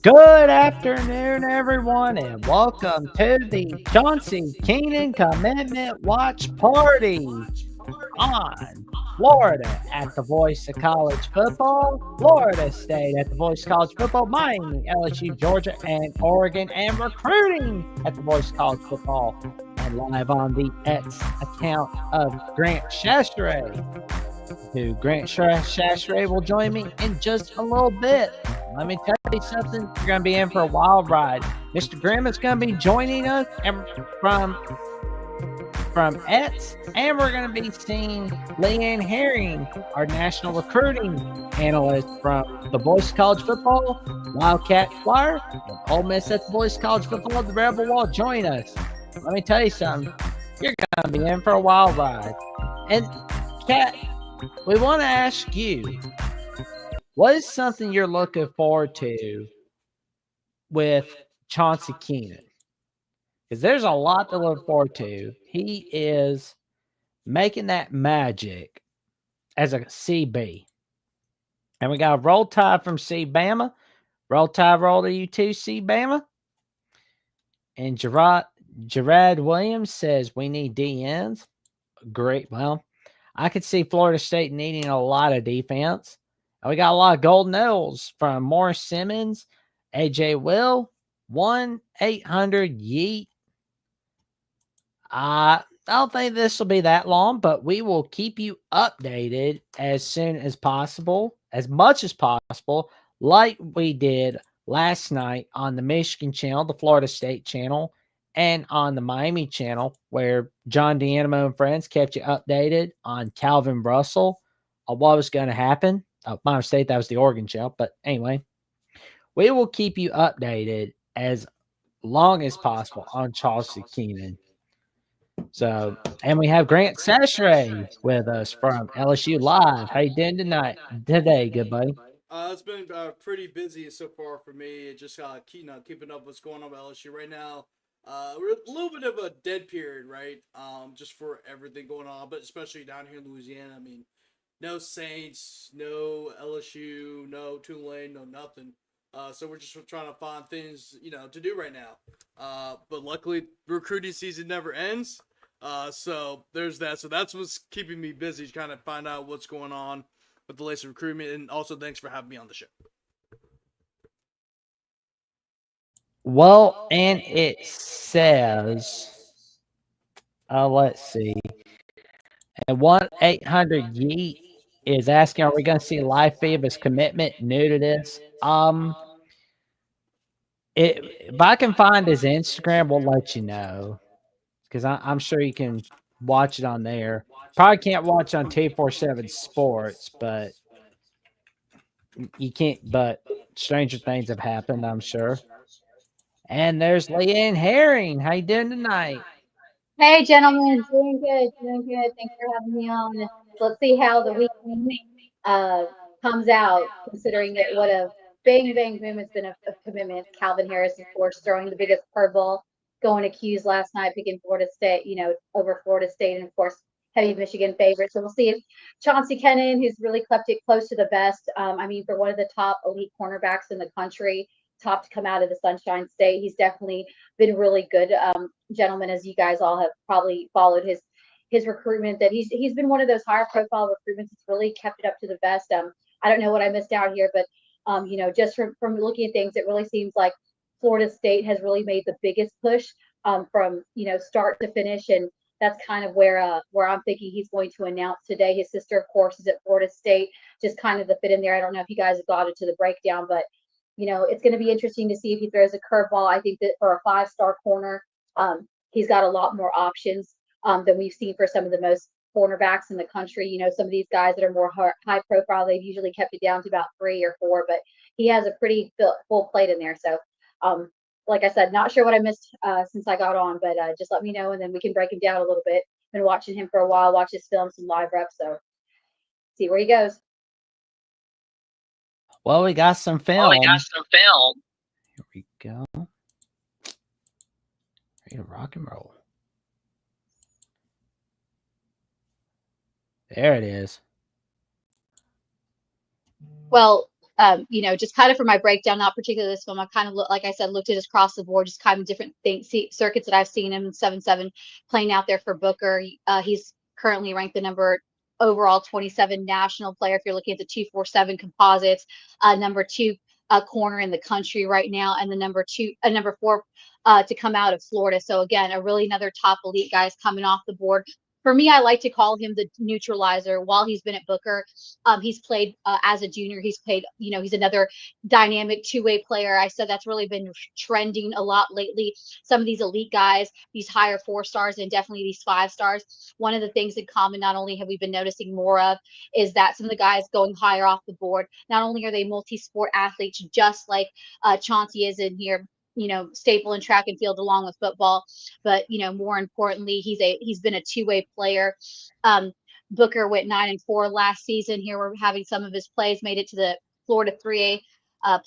Good afternoon, everyone, and welcome to the Chauncey Kennan Commitment Watch Party on Florida at the Voice of College Football, Florida State at the Voice of College Football, Miami, LSU, Georgia, and Oregon, and recruiting at the Voice of College Football, and live on the X account of Grant Shastray, who Grant Shastray will join me in just a little bit. Let me tell you something, you're going to be in for a wild ride. Mr. Grimm is going to be joining us from X, and we're going to be seeing LeeAnn Herring, our national recruiting analyst from the Voice of College Football, Wildcat Flyer, and Ole Miss at the Voice of College Football, the Rebel Wall, join us. Let me tell you something, you're going to be in for a wild ride. And, Kat, we want to ask you, what is something you're looking forward to with Chauncey Kennan? Because there's a lot to look forward to. He is making that magic as a CB. And we got a roll tide from C-Bama. Roll tide, roll to you too, C-Bama. And Gerard Williams says we need DNs. Great. Well, I could see Florida State needing a lot of defense. And we got a lot of gold medals from Morris Simmons, AJ Will, 1-800-YEET. I don't think this will be that long, but we will keep you updated as soon as possible, as much as possible, like we did last night on the Michigan channel, the Florida State channel, and on the Miami channel, where John D'Animo and friends kept you updated on Calvin Russell, on what was going to happen. Miami State, that was the Oregon channel. But anyway, we will keep you updated as long as possible on Chauncey Kennan. So, and we have Grant Shastray with us from LSU Live. How you doing today, good buddy? It's been pretty busy so far for me. Just keeping up what's going on with LSU right now. We're a little bit of a dead period, right? Just for everything going on, but especially down here in Louisiana. I mean, no Saints, no LSU, no Tulane, no nothing. So we're just trying to find things to do right now. But luckily, recruiting season never ends. So there's that. So that's what's keeping me busy, trying to find out what's going on with the latest recruitment. And also, thanks for having me on the show. Well, and it says, let's see, and 1-800-YEET is asking, are we going to see live feed of his commitment new to this? If I can find his Instagram, we'll let you know, because I'm sure you can watch it on there. Probably can't watch on 247 Sports, but you can't. But stranger things have happened, I'm sure. And there's LeeAnn Herring. How you doing tonight? Hey, gentlemen, doing good, doing good. Thanks for having me on. Let's see how the weekend uh, comes out, considering that what a bang, bang, boom has been of commitments. Calvin Harris, of course, throwing the biggest curveball, going to Q's last night, picking Florida State, over Florida State, and of course, heavy Michigan favorite. So we'll see if Chauncey Kennan, who's really kept it close to the best. I mean, for one of the top elite cornerbacks in the country, top to come out of the Sunshine State, he's definitely been really good. Gentlemen, as you guys all have probably followed his recruitment, that he's been one of those higher profile recruitments that's really kept it up to the best. I don't know what I missed out here, but just from looking at things, it really seems like Florida State has really made the biggest push from start to finish, and that's kind of where I'm thinking he's going to announce today. His sister, of course, is at Florida State, just kind of the fit in there. I don't know if you guys have got it to the breakdown, but it's going to be interesting to see if he throws a curveball. I think that for a five-star corner, he's got a lot more options than we've seen for some of the most cornerbacks in the country. Some of these guys that are more high profile, they've usually kept it down to about 3 or 4, but he has a pretty full plate in there. So, like I said, not sure what I missed since I got on, but just let me know, and then we can break him down a little bit. Been watching him for a while, watch his film, some live reps, so see where he goes. Well, we got some film. Here we go. Ready to rock and roll. There it is. Well, You know, just kind of for my breakdown, not particularly this film, I kind of like I said, looked at it across the board, just kind of different things, circuits that I've seen him in 7-7 playing out there for Booker. He's currently ranked the number overall 27 national player if you're looking at the 247 composites, number 2 corner in the country right now, and the number 4 to come out of Florida. So again, another top elite guys coming off the board. For me, I like to call him the neutralizer. While he's been at Booker, he's played as a junior. He's played, you know, he's another dynamic two-way player. I said that's really been trending a lot lately. Some of these elite guys, these higher 4-stars and definitely these 5-stars. One of the things in common, not only have we been noticing more of, is that some of the guys going higher off the board, not only are they multi-sport athletes, just like Chauncey is in here, you know, staple in track and field along with football, but you know, more importantly, he's been a two-way player. Booker went 9-4 last season. Here we're having some of his plays made it to the Florida 3A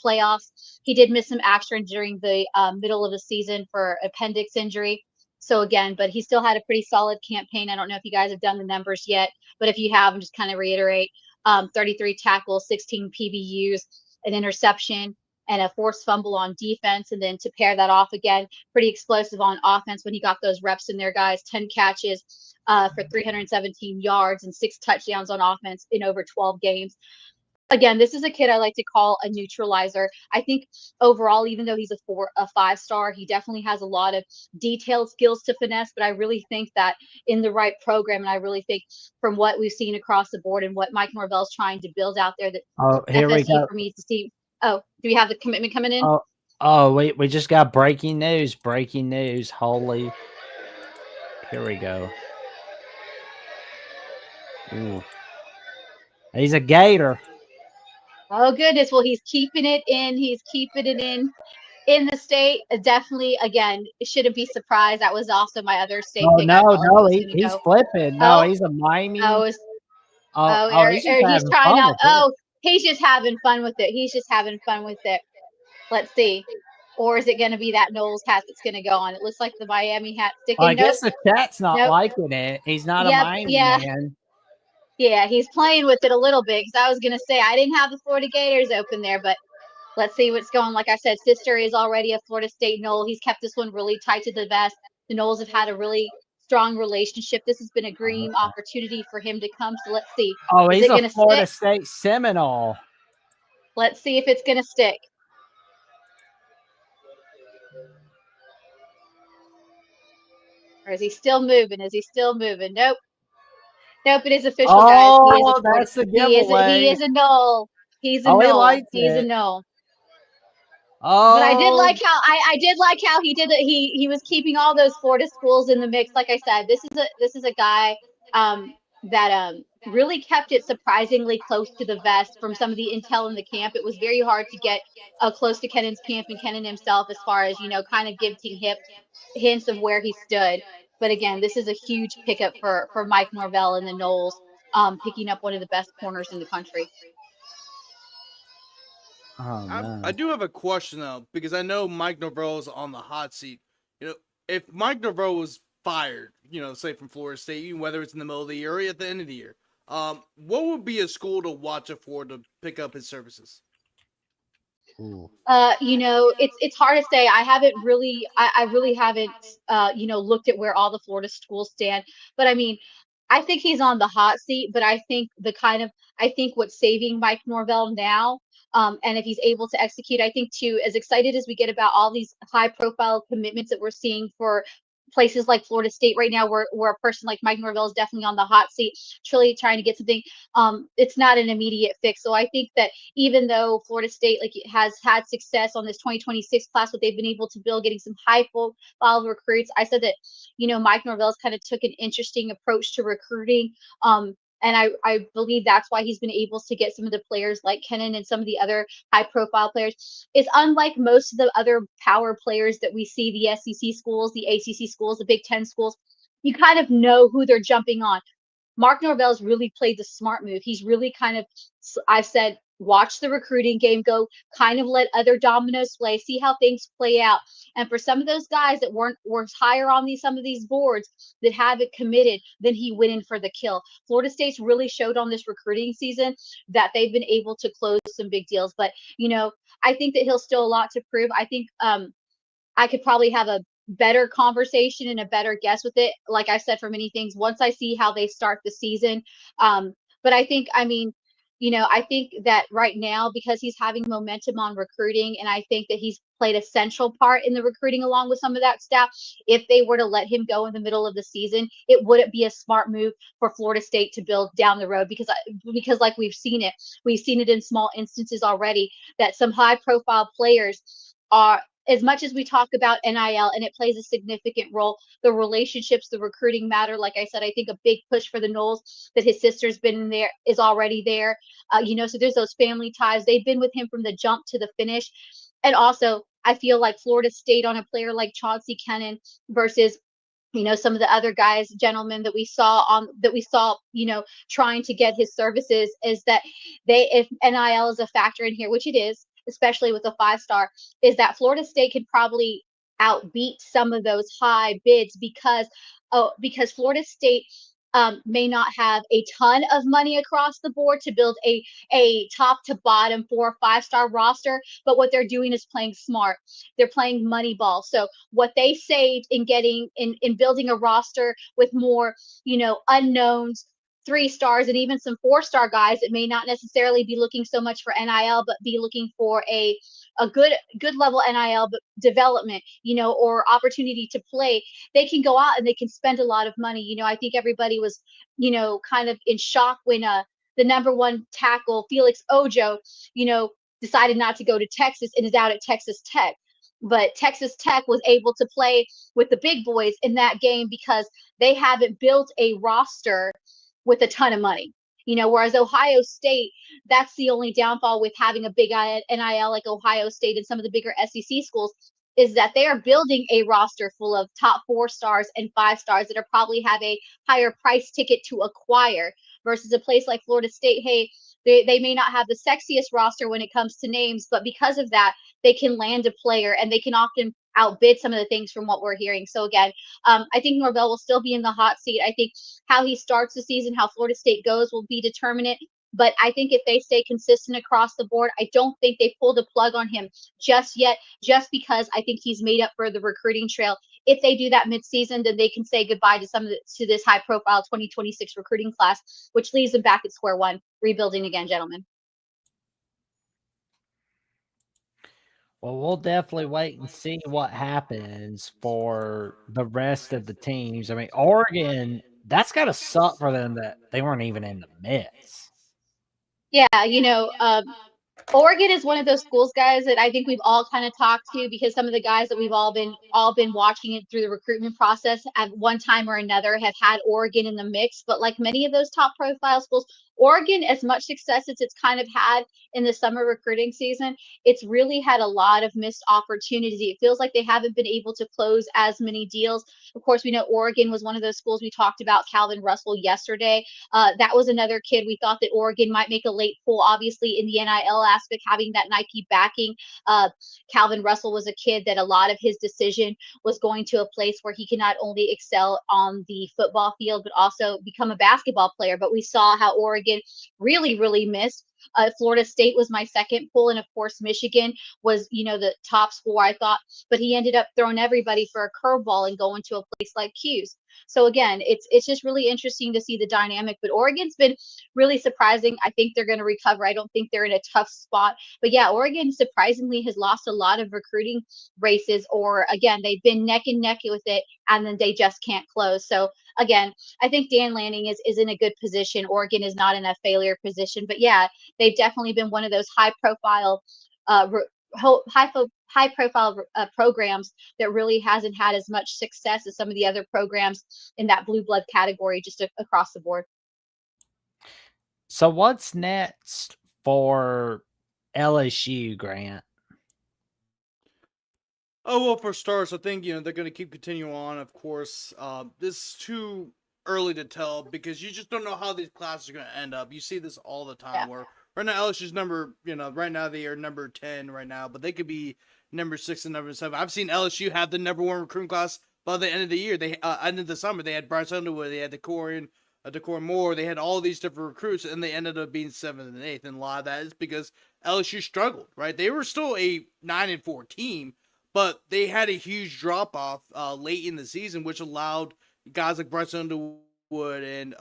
playoffs. He did miss some action during the middle of the season for appendix injury. So again, but he still had a pretty solid campaign. I don't know if you guys have done the numbers yet, but if you have, I'm just kind of reiterate, 33 tackles, 16 PBUs, an interception, and a forced fumble on defense. And then to pair that off again, pretty explosive on offense when he got those reps in there, guys. 10 catches for 317 yards and 6 touchdowns on offense in over 12 games. Again, this is a kid I like to call a neutralizer. I think overall, even though he's a 5-star, he definitely has a lot of detailed skills to finesse. But I really think that in the right program, and I really think from what we've seen across the board and what Mike Norvell's trying to build out there, that Here we FSU go. for me to see. Oh, do we have the commitment coming in? We just got breaking news. Breaking news. Holy. Here we go. Ooh. He's a Gator. Oh goodness. Well, he's keeping it in. He's keeping it in the state. Definitely, again, shouldn't be surprised. That was also my other state pick. I felt like it was going to He's go. flipping. No, Oh, he's a Miami. oh, He's just he's having trying fun out. with it. Oh, he's just having fun with it. He's just having fun with it. Let's see. Or is it going to be that Knowles hat that's going to go on? It looks like the Miami hat sticking. I guess the cat's not Nope. liking it. He's not a Yep. Miami Yeah. man. Yeah, he's playing with it a little bit because I was going to say I didn't have the Florida Gators open there, but let's see what's going. Like I said, sister is already a Florida State Knoll. He's kept this one really tight to the vest. The Knowles have had a really strong relationship. This has been a dream opportunity for him to come. So let's see. Oh, Is he's it going to a Florida stick? State Seminole. Let's see if it's going to stick. Or is he still moving? Is he still moving? Nope. Nope, it is official, guys. He is a That's the giveaway. he is a Knoll. He's a He Knoll. likes He's a it. Knoll. Oh, But I did like how he did it. He was keeping all those Florida schools in the mix. Like I said, this is a guy that really kept it surprisingly close to the vest from some of the intel in the camp. It was very hard to get close to Kennon's camp and Kennon himself as far as, you know, kind of giving hints of where he stood. But again, this is a huge pickup for Mike Norvell and the Knowles, picking up one of the best corners in the country. I do have a question though, because I know Mike Norvell is on the hot seat. You know, if Mike Norvell was fired, you know, say from Florida State, whether it's in the middle of the year or at the end of the year, what would be a school to watch it for to pick up his services? You know, it's hard to say. I haven't really, I really haven't, you know, looked at where all the Florida schools stand. But I mean, I think he's on the hot seat. But I think I think what's saving Mike Norvell now, and if he's able to execute, I think too, as excited as we get about all these high-profile commitments that we're seeing for places like Florida State right now, where a person like Mike Norvell is definitely on the hot seat, truly trying to get something. It's not an immediate fix. So I think that even though Florida State has had success on this 2026 class, what they've been able to build, getting some high-profile recruits, I said that, you know, Mike Norvell's kind of took an interesting approach to recruiting. And I believe that's why he's been able to get some of the players like Kennon and some of the other high-profile players. It's unlike most of the other power players that we see, the SEC schools, the ACC schools, the Big Ten schools. You kind of know who they're jumping on. Mark Norvell's really played the smart move. He's really kind of, I've said, watch the recruiting game go, kind of let other dominoes play, see how things play out. And for some of those guys that were higher on some of these boards that haven't committed, then he went in for the kill. Florida State's really showed on this recruiting season that they've been able to close some big deals. But I think that he'll still a lot to prove. I think I could probably have a better conversation and a better guess with it. Like I said, for many things, once I see how they start the season. But I think, I think that right now, because he's having momentum on recruiting, and I think that he's played a central part in the recruiting along with some of that staff. If they were to let him go in the middle of the season, it wouldn't be a smart move for Florida State to build down the road, because like we've seen it in small instances already, that some high profile players are, as much as we talk about NIL and it plays a significant role, the relationships, the recruiting matter. Like I said, I think a big push for the Knowles that his sister's been there is already there. So there's those family ties. They've been with him from the jump to the finish. And also, I feel like Florida State on a player like Chauncey Kennan versus some of the other guys, gentlemen, that we saw, trying to get his services, is that if NIL is a factor in here, which it is, especially with a 5-star, is that Florida State could probably outbeat some of those high bids because Florida State may not have a ton of money across the board to build a top to bottom 4 or 5-star roster, but what they're doing is playing smart. They're playing money ball. So what they saved in getting in building a roster with more, unknowns, 3 stars, and even some 4-star guys that may not necessarily be looking so much for NIL, but be looking for a good level NIL development, or opportunity to play. They can go out and they can spend a lot of money. I think everybody was, kind of in shock when the number 1 tackle, Felix Ojo, decided not to go to Texas and is out at Texas Tech. But Texas Tech was able to play with the big boys in that game because they haven't built a roster with a ton of money. Whereas Ohio State, that's the only downfall with having a big NIL like Ohio State and some of the bigger SEC schools, is that they are building a roster full of top 4 stars and 5 stars that are probably have a higher price ticket to acquire, versus a place like Florida State. Hey, they may not have the sexiest roster when it comes to names, but because of that, they can land a player and they can often outbid some of the things from what we're hearing. So again, I think Norvell will still be in the hot seat. I think how he starts the season, how Florida State goes, will be determinant. But I think if they stay consistent across the board, I don't think they pull the plug on him just yet, just because I think he's made up for the recruiting trail. If they do that midseason, then they can say goodbye to this high-profile 2026 recruiting class, which leaves them back at square one, rebuilding again, gentlemen. Well, we'll definitely wait and see what happens for the rest of the teams. I mean, Oregon, that's got to suck for them that they weren't even in the mix. Yeah, Oregon is one of those schools, guys, that I think we've all kind of talked to, because some of the guys that we've all been watching it through the recruitment process at one time or another have had Oregon in the mix. But like many of those top profile schools, Oregon, as much success as it's kind of had in the summer recruiting season, it's really had a lot of missed opportunity. It feels like they haven't been able to close as many deals. Of course, we know Oregon was one of those schools. We talked about Calvin Russell yesterday. That was another kid we thought that Oregon might make a late pull, obviously in the NIL aspect, having that Nike backing. Calvin Russell was a kid that a lot of his decision was going to a place where he can not only excel on the football field, but also become a basketball player. But we saw how Oregon really, really missed. Florida State was my second pull, and of course Michigan was, the top school, I thought, but he ended up throwing everybody for a curveball and going to a place like Q's. So again, it's just really interesting to see the dynamic. But Oregon's been really surprising. I think they're going to recover. I don't think they're in a tough spot. But yeah, Oregon surprisingly has lost a lot of recruiting races, or again, they've been neck and neck with it, and then they just can't close. So again, I think Dan Lanning is in a good position. Oregon is not in a failure position. But yeah, they've definitely been one of those high profile programs that really hasn't had as much success as some of the other programs in that blue blood category, just across the board. So what's next for LSU, Grant? Oh, well, for starters, I think, they're going to keep continuing on, of course. This is too early to tell because you just don't know how these classes are going to end up. You see this all the time where right now LSU's number, right now they are number 10 right now, but they could be number 6 and number 7. I've seen LSU have the number 1 recruiting class by the end of the year. They end of the summer, they had Bryce Underwood, they had Decorian Moore, they had all these different recruits, and they ended up being 7th and 8th. And a lot of that is because LSU struggled, right? They were still a 9-4 team, but they had a huge drop off late in the season, which allowed guys like Bryce Underwood and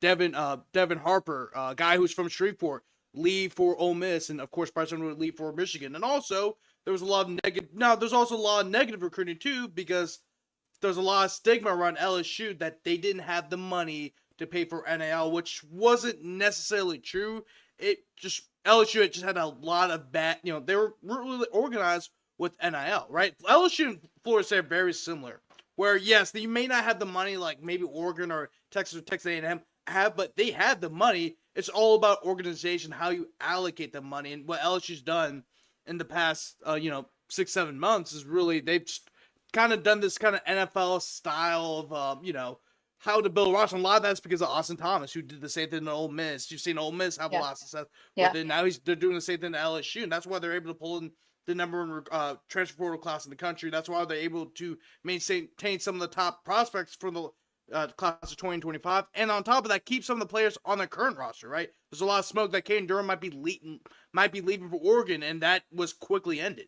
Devin Harper, a guy who's from Shreveport, leave for Ole Miss, and of course Bryce Underwood leave for Michigan. And also there was a lot of negative. Now there's also a lot of negative recruiting too, because there's a lot of stigma around LSU that they didn't have the money to pay for NIL, which wasn't necessarily true. It just LSU just had a lot of bad. They were really organized with NIL, right? LSU and Florida State are very similar. Where yes, you may not have the money like maybe Oregon or Texas A&M have, but they have the money. It's all about organization, how you allocate the money, and what LSU's done in the past, 6-7 months is really they've kind of done this kind of NFL style of, how to build a roster. And a lot of that's because of Austin Thomas, who did the same thing in Ole Miss. You've seen Ole Miss have a lot of success with it. Now they're doing the same thing to LSU, and that's why they're able to pull in the number 1 transfer portal class in the country. That's why they're able to maintain some of the top prospects for the class of 2025, and on top of that, keep some of the players on their current roster. Right, there's a lot of smoke that Caden Durham might be leaving for Oregon, and that was quickly ended.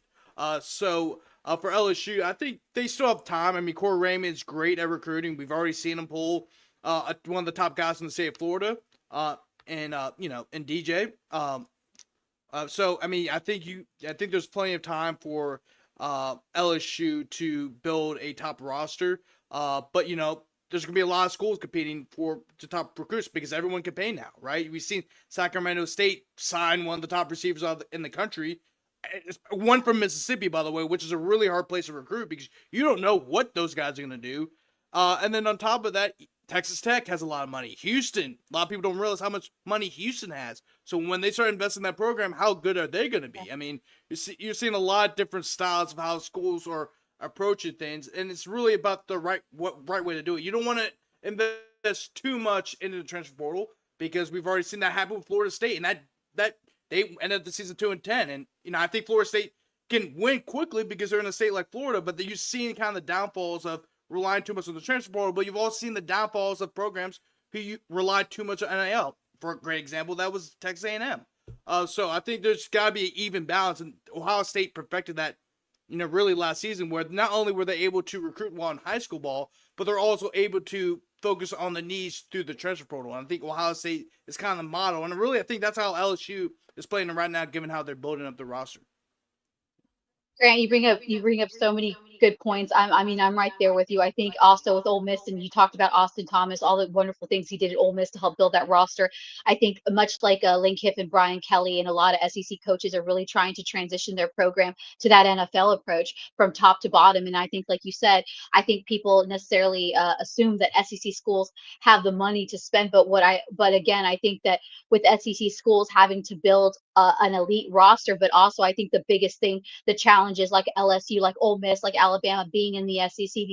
So for LSU, I think they still have time. I mean, Corey Raymond's great at recruiting. We've already seen him pull one of the top guys in the state of Florida, and DJ. So I mean, I think there's plenty of time for LSU to build a top roster. But there's going to be a lot of schools competing for the top recruits because everyone can pay now, right? We've seen Sacramento State sign one of the top receivers in the country. It's one from Mississippi, by the way, which is a really hard place to recruit because you don't know what those guys are going to do. And then on top of that, Texas Tech has a lot of money. Houston, a lot of people don't realize how much money Houston has. So when they start investing in that program, how good are they going to be? I mean, you're seeing a lot of different styles of how schools are approaching things, and it's really about the right way to do it. You don't want to invest too much into the transfer portal because we've already seen that happen with Florida State, and that they ended the season 2-10. And I think Florida State can win quickly because they're in a state like Florida, but you've seen kind of the downfalls of relying too much on the transfer portal. But you've also seen the downfalls of programs who rely too much on NIL. For a great example, that was Texas A&M. So I think there's got to be an even balance, and Ohio State perfected that really last season, where not only were they able to recruit well in high school ball, but they're also able to focus on the needs through the transfer portal. And I think Ohio State is kind of the model. And really, I think that's how LSU is playing right now, given how they're building up the roster. Grant, you bring up so many good points. I'm right there with you. I think also with Ole Miss, and you talked about Austin Thomas, all the wonderful things he did at Ole Miss to help build that roster. I think much like Lane Kiffin, Brian Kelly, and a lot of SEC coaches are really trying to transition their program to that NFL approach from top to bottom. And I think, like you said, I think people necessarily assume that SEC schools have the money to spend. But again, I think that with SEC schools having to build an elite roster, but also I think the biggest thing, the challenges like LSU, like Ole Miss, like Alabama being in the SEC,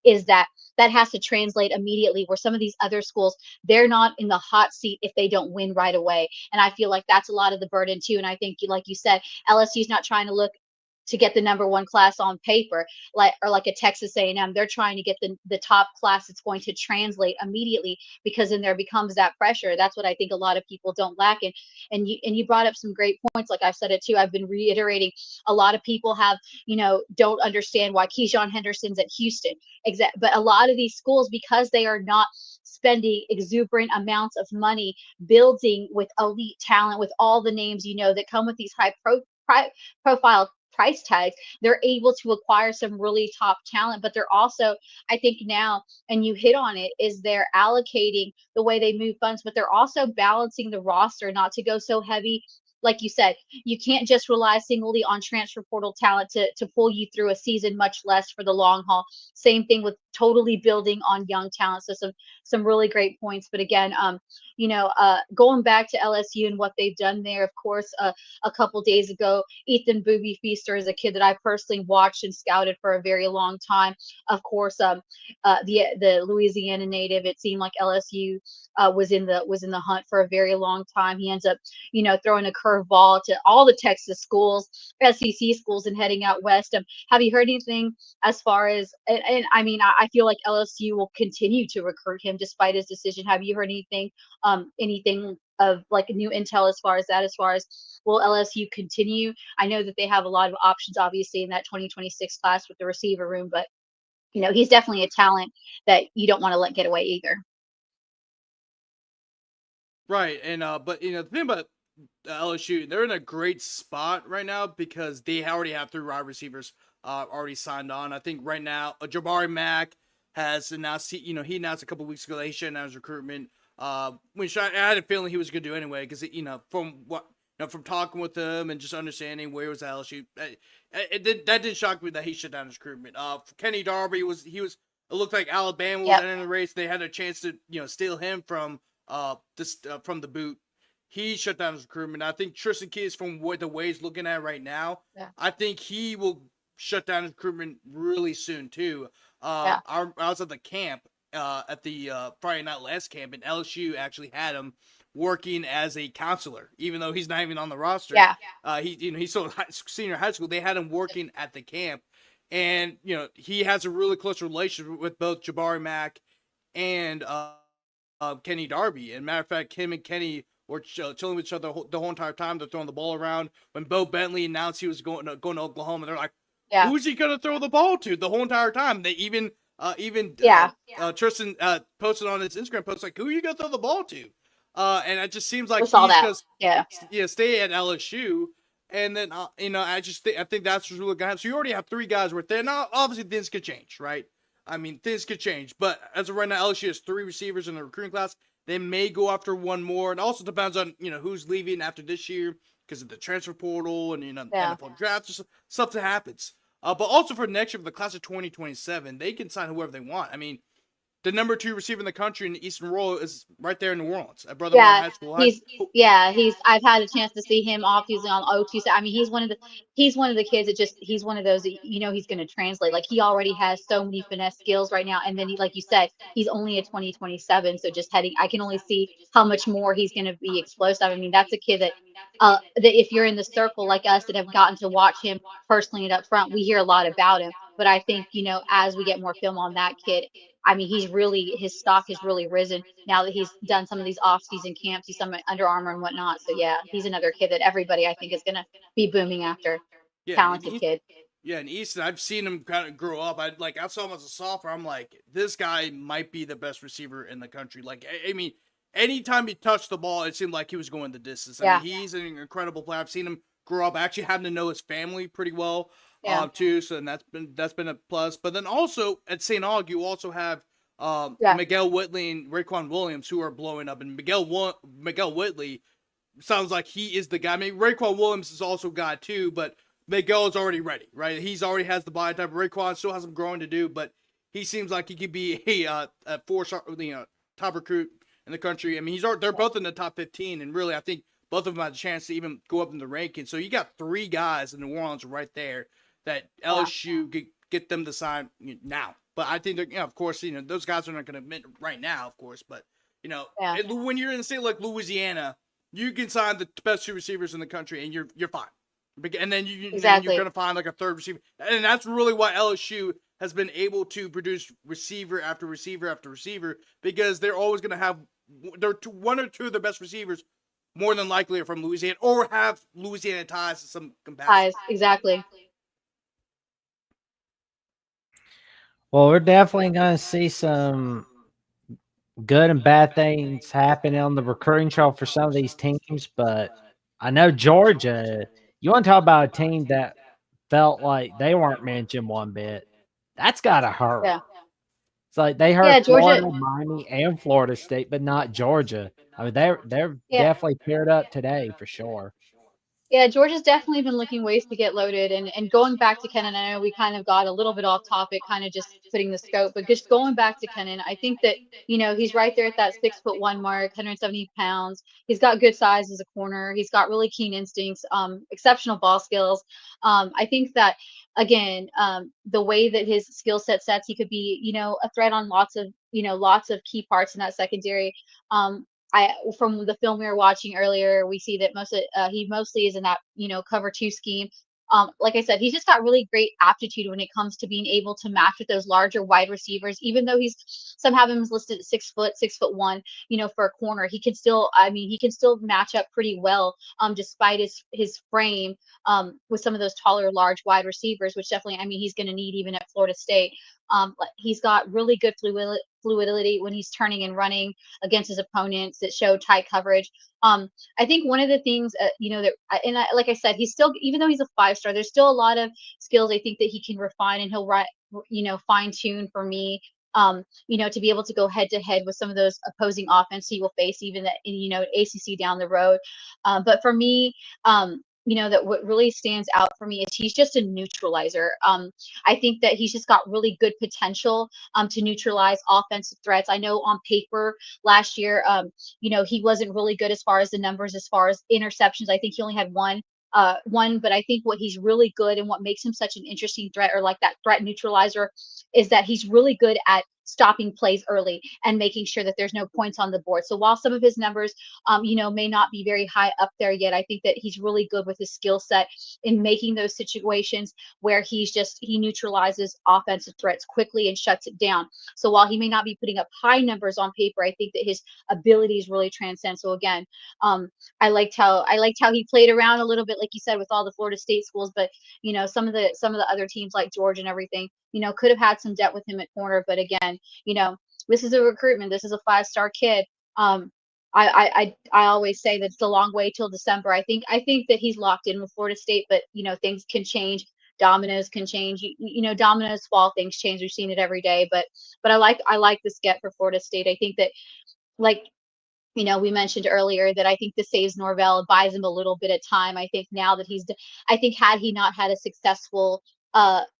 is that has to translate immediately, where some of these other schools, they're not in the hot seat if they don't win right away. And I feel like that's a lot of the burden too. And I think, like you said, LSU's not trying to look to get the number 1 class on paper, like a Texas A&M. They're trying to get the top class that's going to translate immediately, because then there becomes that pressure. That's what I think a lot of people don't lack. And you brought up some great points. Like I've said it too, I've been reiterating, a lot of people don't understand why Keyshawn Henderson's at Houston. But a lot of these schools, because they are not spending exuberant amounts of money building with elite talent, with all the names that come with these high profile price tags, they're able to acquire some really top talent. But they're also, I think now, and you hit on it, is they're allocating the way they move funds, but they're also balancing the roster not to go so heavy. Like you said, you can't just rely singly on transfer portal talent to pull you through a season, much less for the long haul. Same thing with totally building on young talent. So some really great points. But again, going back to LSU and what they've done there, of course, a couple days ago, Ethan Booby Feaster is a kid that I personally watched and scouted for a very long time. Of course, the Louisiana native. It seemed like LSU was in the hunt for a very long time. He ends up, throwing a curveball to all the Texas schools, SEC schools, and heading out west. Have you heard anything as far as? And I mean, I feel like LSU will continue to recruit him despite his decision. Have you heard anything of like new intel as far as that? As far as, will LSU continue? I know that they have a lot of options, obviously, in that 2026 class with the receiver room, but he's definitely a talent that you don't want to let get away either. Right, and but the thing about LSU, they're in a great spot right now because they already have 3 wide receivers already signed on. I think right now, Jabari Mack has announced, he announced a couple weeks ago that he should announce recruitment. Which I had a feeling he was going to do anyway because from talking with him and just understanding where he was at LSU, that didn't shock me that he shut down his recruitment. Kenny Darby it looked like Alabama was in the race. They had a chance to steal him from from the boot. He shut down his recruitment. I think Tristan Keys, from the way he's looking at right now, I think he will shut down his recruitment really soon too. I was at the camp at the Friday night last camp, and LSU actually had him working as a counselor, even though he's not even on the roster. He's still senior high school. They had him working at the camp, and he has a really close relationship with both Jabari Mack and Kenny Darby. And matter of fact, him and Kenny were chilling with each other the whole entire time. They're throwing the ball around. When Bo Bentley announced he was going to Oklahoma, they're like, "Who's he going to throw the ball to?" The whole entire time. They even Tristan posted on his Instagram post like, "Who are you going to throw the ball to?" And it just seems like he's going to stay at LSU. And then I think that's what's really going to happen. So you already have 3 guys right there. Now, obviously, things could change, right? I mean, things could change. But as of right now, LSU has 3 receivers in the recruiting class. They may go after one more. It also depends on, who's leaving after this year because of the transfer portal and, NFL draft, just stuff that happens. But also for next year, for the class of 2027, they can sign whoever they want. I mean, the number 2 receiver in the country in the Eastern Roll is right there in New Orleans at Brother Moore High School. I've had a chance to see him off. He's on OT. So I mean, he's one of the kids that he's one of those that, he's going to translate. Like, he already has so many finesse skills right now. And then like you said, he's only a 2027. So just I can only see how much more he's going to be explosive. I mean, that's a kid that if you're in the circle like us that have gotten to watch him personally and up front, we hear a lot about him. But I think, as we get more film on that kid, I mean, his stock has really risen now that he's done some of these off-season camps. He's done Under Armour and whatnot. So he's another kid that everybody I think is going to be booming after. Talented kid. Yeah, and Easton, I've seen him kind of grow up. I saw him as a sophomore. I'm like, this guy might be the best receiver in the country. Like, I mean, anytime he touched the ball, it seemed like he was going the distance. I mean, he's an incredible player. I've seen him grow up. I actually happen to know his family pretty well. Too, so that's been a plus. But then also at St. Aug, you also have Miguel Whitley and Raekwon Williams, who are blowing up. And Miguel Whitley sounds like he is the guy. I mean, Raekwon Williams is also a guy too, but Miguel is already ready, right? He's already has the body type. Raekwon still has some growing to do, but he seems like he could be a 4-star, top recruit in the country. I mean, they're both in the top 15, and really, I think both of them had a chance to even go up in the rankings. So you got 3 guys in New Orleans right there that LSU could get them to sign now. But I think they're, of course, those guys are not going to admit right now, of course. But when you're in a state like Louisiana, you can sign the best 2 receivers in the country, and you're fine. And then you're going to find like a 3rd receiver, and that's really why LSU has been able to produce receiver after receiver after receiver, because they're always going to have 1 or 2 of their best receivers more than likely are from Louisiana or have Louisiana ties to some capacity. Exactly. Well, we're definitely going to see some good and bad things happen on the recruiting trail for some of these teams, but I know Georgia, you want to talk about a team that felt like they weren't mentioned one bit. That's got to hurt. Yeah. It's like they heard Georgia, Florida, Miami, and Florida State, but not Georgia. I mean, they're definitely paired up today for sure. Yeah, Georgia's definitely been looking ways to get loaded. And going back to Kennon, I know we kind of got a little bit off topic, kind of just putting the scope, but just going back to Kennon, I think that, he's right there at that 6'1" mark, 170 pounds. He's got good size as a corner. He's got really keen instincts, exceptional ball skills. I think that again, the way that his skill set sets, he could be, a threat on lots of key parts in that secondary. I From the film we were watching earlier, we see that he mostly is in that cover two scheme. Like I said, he's just got really great aptitude when it comes to being able to match with those larger wide receivers. Even though some have him listed at 6 foot, 6'1", for a corner, he can still, he can still match up pretty well, despite his frame, with some of those taller, large wide receivers, which definitely, he's going to need even at Florida State. He's got really good fluidity when he's turning and running against his opponents that show tight coverage. I think one of the things, like I said, he's still, even though he's a 5-star, there's still a lot of skills I think that he can refine, and he'll fine tune for me. To be able to go head to head with some of those opposing offense he will face, even ACC down the road. But for me, that what really stands out for me is he's just a neutralizer. I think that he's just got really good potential to neutralize offensive threats. I know on paper last year, he wasn't really good as far as the numbers, as far as interceptions. I think he only had one, but I think what he's really good and what makes him such an interesting threat, or like that threat neutralizer, is that he's really good at stopping plays early and making sure that there's no points on the board. So while some of his numbers, may not be very high up there yet, I think that he's really good with his skill set in making those situations where he neutralizes offensive threats quickly and shuts it down. So while he may not be putting up high numbers on paper, I think that his abilities really transcend. So again, I liked how he played around a little bit, like you said, with all the Florida State schools, but some of the other teams like Georgia and everything, could have had some depth with him at corner. But again, this is a recruitment. This is a 5-star kid. I always say that it's a long way till December. I think that he's locked in with Florida State, but things can change. Dominoes can change. Dominoes fall, things change. We've seen it every day. But I like this get for Florida State. I think that, like, we mentioned earlier that I think this saves Norvell, buys him a little bit of time. I think now that I think had he not had a successful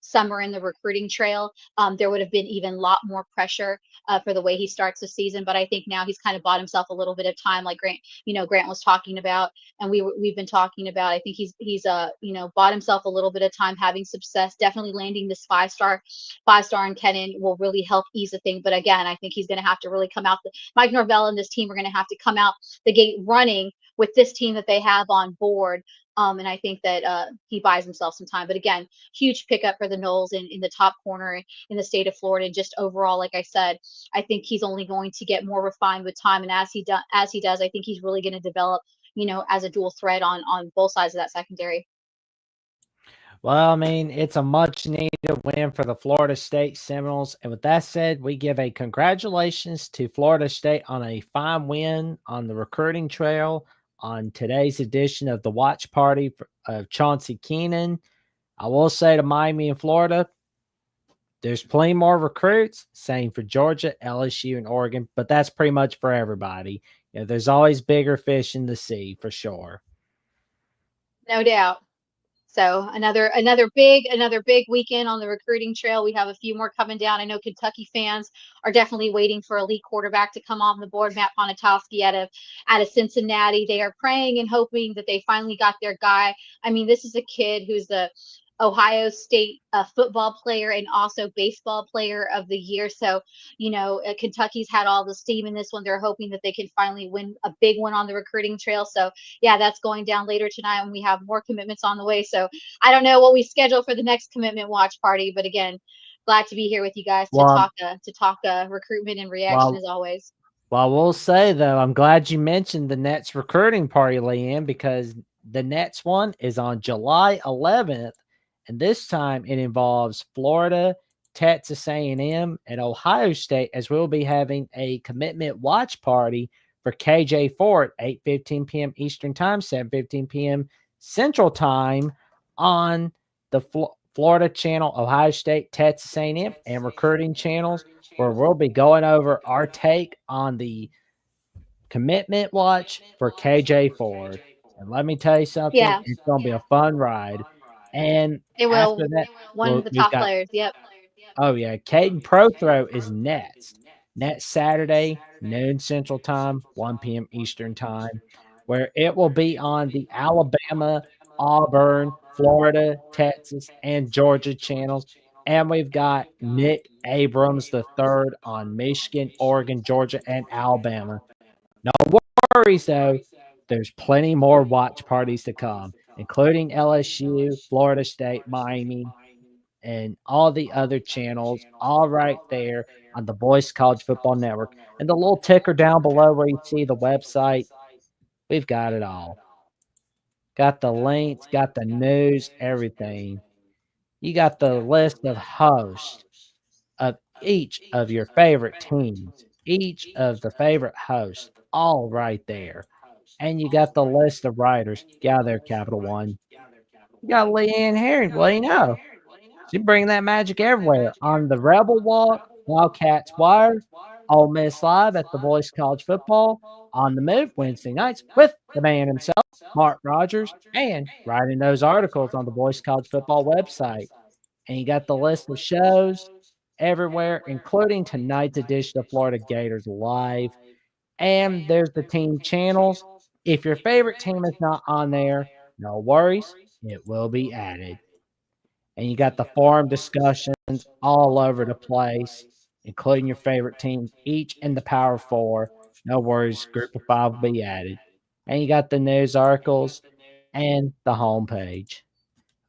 summer in the recruiting trail, there would have been even a lot more pressure for the way he starts the season. But I think now he's kind of bought himself a little bit of time, like Grant was talking about, and we've been talking about. I think he's bought himself a little bit of time, having success. Definitely landing this 5-star in Kennon will really help ease the thing. But again, I think he's going to have to really come out. Mike Norvell and this team are going to have to come out the gate running with this team that they have on board. And I think that he buys himself some time. But again, huge pickup for the Noles in the top corner in the state of Florida. And just overall, like I said, I think he's only going to get more refined with time. And as he does, I think he's really going to develop, as a dual threat on both sides of that secondary. Well, I mean, it's a much needed win for the Florida State Seminoles. And with that said, we give a congratulations to Florida State on a fine win on the recruiting trail on today's edition of the Watch Party of Chauncey Kennan. I will say to Miami and Florida, there's plenty more recruits. Same for Georgia, LSU, and Oregon, but that's pretty much for everybody. There's always bigger fish in the sea for sure. No doubt. So another big weekend on the recruiting trail. We have a few more coming down. I know Kentucky fans are definitely waiting for a elite quarterback to come on the board. Matt Ponatowski out of Cincinnati. They are praying and hoping that they finally got their guy. I mean, this is a kid who's the Ohio State football player and also baseball player of the year. So, Kentucky's had all the steam in this one. They're hoping that they can finally win a big one on the recruiting trail. So, yeah, that's going down later tonight when we have more commitments on the way. So, I don't know what we schedule for the next commitment watch party, but again, glad to be here with you guys to talk recruitment and reaction as always. Well, we'll say though, I'm glad you mentioned the Nets recruiting party, LeeAnn, because the Nets one is on July 11th. And this time it involves Florida, Texas A&M, and Ohio State, as we'll be having a commitment watch party for KJ Ford, 8:15 p.m. Eastern Time, 7:15 p.m. Central Time on the Florida channel, Ohio State, Texas A&M, and recruiting channels, where we'll be going over our take on the commitment watch for KJ Ford. And let me tell you something, Yeah, it's going to be a fun ride. And it after will. that, One of the we've top got, players. Yep. oh, yeah, Caden Prothrow is next. Next Saturday, noon Central Time, 1 p.m. Eastern Time, where it will be on the Alabama, Auburn, Florida, Texas, and Georgia channels. And we've got Nick Abrams the third on Michigan, Oregon, Georgia, and Alabama. No worries, though. There's plenty more watch parties to come, including LSU, Florida State, Miami, and all the other channels, all right there on the Boys College Football Network. And the little ticker down below where you see the website, we've got it all. Got the links, got the news, everything. You got the list of hosts of each of your favorite teams, each of the favorite hosts, all right there. And you got the list of writers. Get out there, Capital One. You got LeeAnn Herring. Well, you know, she bringing that magic everywhere on the Rebel Walk, Wildcats Wire, Ole Miss Live at the Voice College Football, on the Move Wednesday nights with the man himself, Mark Rogers, and writing those articles on the Voice College Football website. And you got the list of shows everywhere, including tonight's edition of Florida Gators Live. And there's the team channels. If your favorite team is not on there, no worries, it will be added. And you got the forum discussions all over the place, including your favorite teams, each in the Power Four. No worries, Group of Five will be added. And you got the news articles and the homepage.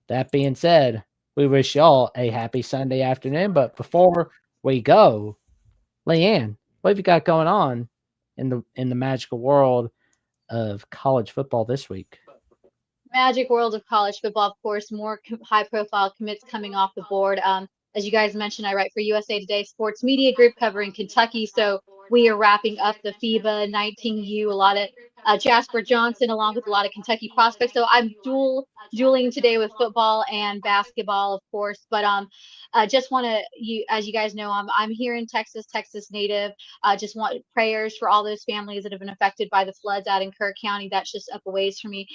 That being said, we wish y'all a happy Sunday afternoon. But before we go, LeeAnn, what have you got going on in the magical world of college football this week? Magic world of college football, of course, more high profile commits coming off the board. As you guys mentioned, I write for USA Today Sports Media Group covering Kentucky. So we are wrapping up the FIBA 19U, a lot of Jasper Johnson, along with a lot of Kentucky prospects. So I'm dueling today with football and basketball, of course. But just want to, as you guys know, I'm here in Texas, Texas native. Just want prayers for all those families that have been affected by the floods out in Kerr County. That's just up a ways for me.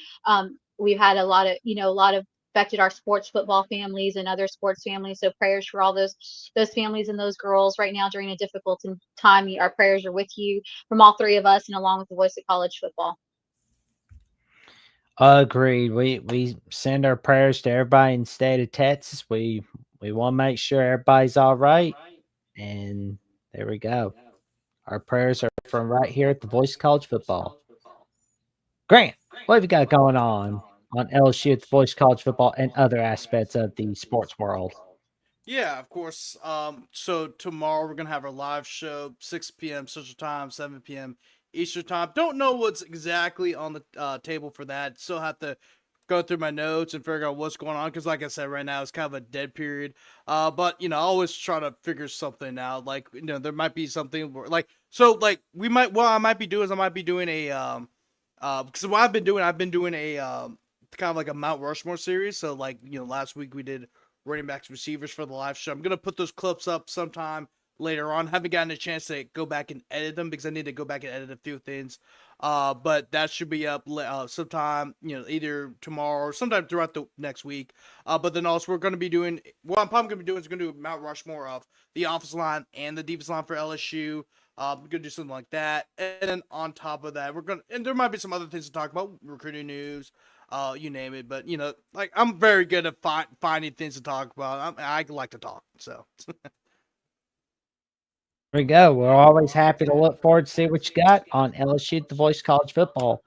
We've had a lot of affected our sports football families and other sports families. So prayers for all those families and those girls right now during a difficult time. Our prayers are with you from all three of us and along with the Voice of College Football. Agreed. We send our prayers to everybody in the state of Texas. We want to make sure everybody's all right. And there we go. Our prayers are from right here at the Voice of College Football. Grant, what have you got going on LSU at the Voice of College Football and other aspects of the sports world? Yeah, of course. So tomorrow we're gonna have our live show, 6 p.m. Central Time, 7 p.m. Eastern Time. Don't know what's exactly on the table for that. Still have to go through my notes and figure out what's going on because, like I said, right now it's kind of a dead period. But I always try to figure something out. Like there might be something where, we might. What I might be doing is I might be doing a because what I've been doing a kind of like a Mount Rushmore series. So last week we did running backs, receivers for the live show. I'm gonna put those clips up sometime later on. Haven't gotten a chance to go back and edit them because I need to go back and edit a few things. But that should be up sometime, either tomorrow or sometime throughout the next week. But then also we're gonna be doing what I'm probably gonna be doing is gonna do Mount Rushmore of the offensive line and the defensive line for LSU. We're gonna do something like that, and then on top of that, and there might be some other things to talk about, recruiting news, you name it. But I'm very good at finding things to talk about. I like to talk, so. There we go. We're always happy to look forward to see what you got on LSU at the Voice of College Football.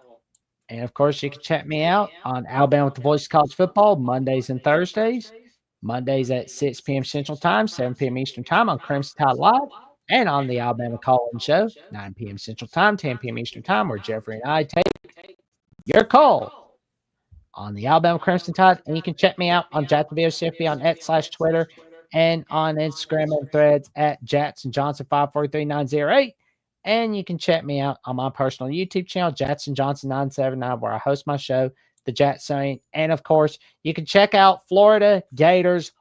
And of course, you can check me out on Alabama with the Voice of College Football Mondays and Thursdays. Mondays at 6 p.m. Central Time, 7 p.m. Eastern Time on Crimson Tide Live, and on the Alabama Call-In Show, 9 p.m. Central Time, 10 p.m. Eastern Time, where Jeffrey and I take your call on the Alabama Crimson Tide. And you can check me out on Jack the VOCFB on X/Twitter and on Instagram and Threads at Jackson Johnson 543908. And you can check me out on my personal YouTube channel, Jackson Johnson 979, where I host my show, The Jackson. And of course, you can check out Florida Gators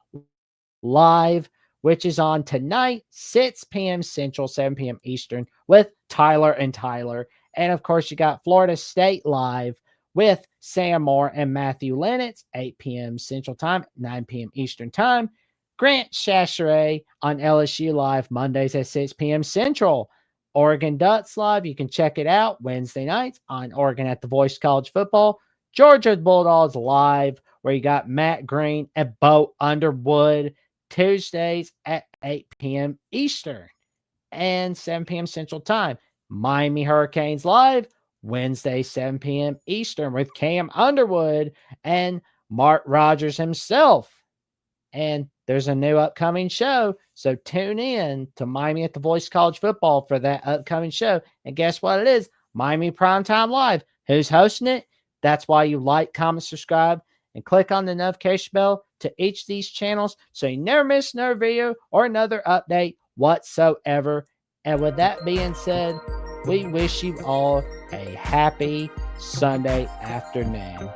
Live, which is on tonight, 6 p.m. Central, 7 p.m. Eastern, with Tyler and Tyler. And of course, you got Florida State Live, with Sam Moore and Matthew Lennox, 8 p.m. Central Time, 9 p.m. Eastern Time. Grant Chasseray on LSU Live Mondays at 6 p.m. Central. Oregon Ducks Live, you can check it out Wednesday nights on Oregon at the Voice College Football. Georgia Bulldogs Live, where you got Matt Green and Bo Underwood, Tuesdays at 8 p.m. Eastern and 7 p.m. Central Time. Miami Hurricanes Live, Wednesday, 7 p.m. Eastern with Cam Underwood and Mark Rogers himself. And there's a new upcoming show, so tune in to Miami at the Voice College Football for that upcoming show. And guess what it is? Miami Primetime Live. Who's hosting it? That's why you like, comment, subscribe, and click on the notification bell to each of these channels so you never miss another video or another update whatsoever. And with that being said, we wish you all a happy Sunday afternoon.